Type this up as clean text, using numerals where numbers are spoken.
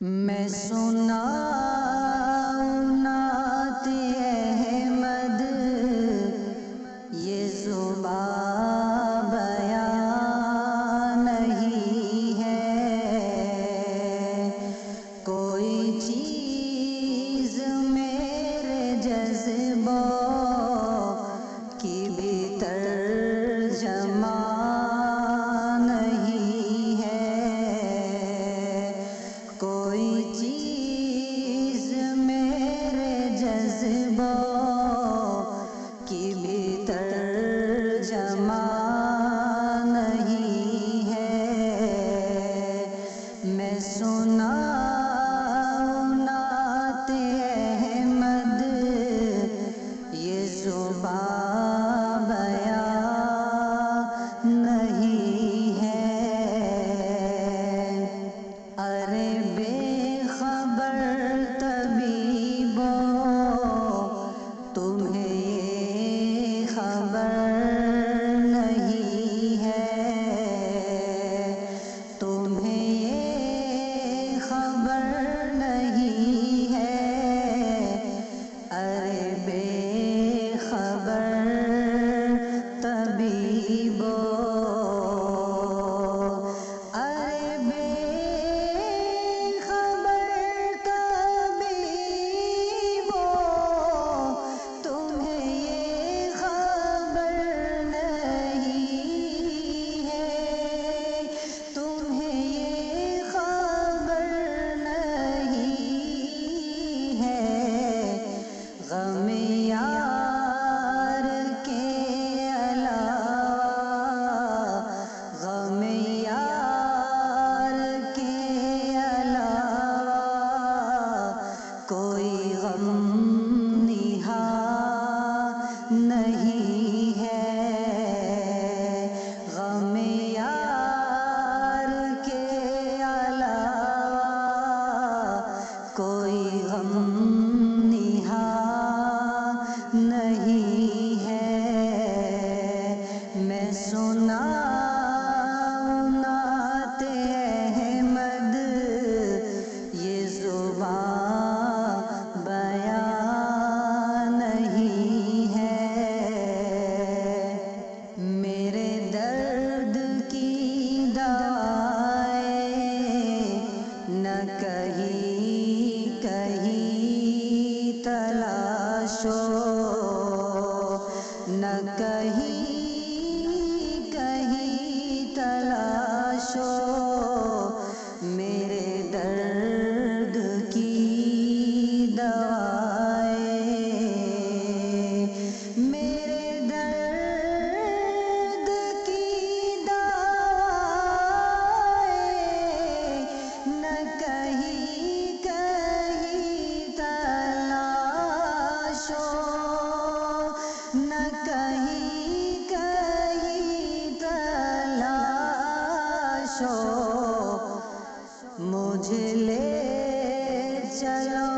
میں سناؤں نعت احمد، یہ زبان بیان نہیں ہے، کوئی چیز میرے جذبوں کی بھی ترجمہ نہیں ہے، کوئی چیز میرے جذبوں کی بھی ترجمہ نہیں ہے۔ میں سناؤں نعت احمد، یہ زبان بیان نہیں ہے۔ ارے بے خبر طبیبوں، تمہیں یہ خبر نہیں ہے، تمہیں یہ خبر نہیں ہے۔ ارے بے خبر طبیبوں، ارے بے خبر طبیبوں، تمہیں یہ خبر نہیں ہے، تمہیں یہ خبر نہیں ہے۔ غم یار کے علاوہ، غم یار کے علاوہ کوئی غم نہاں نہیں ہے، غم یار کے علاوہ کوئی غم نہاں نہیں ہے۔ میں سناؤں نعت احمد، یہ زبان بیان نہیں ہے۔ میرے درد کی دوائیں نہ کہیں کہیں تلاشو، نہ کہیں کہیں تلاشو، میرے درد کی دوائیں، میرے درد کی دوائیں نہ کہیں کہیں تلاشو، نہ کہیں کہیں تلاشو، مجھے لے چلو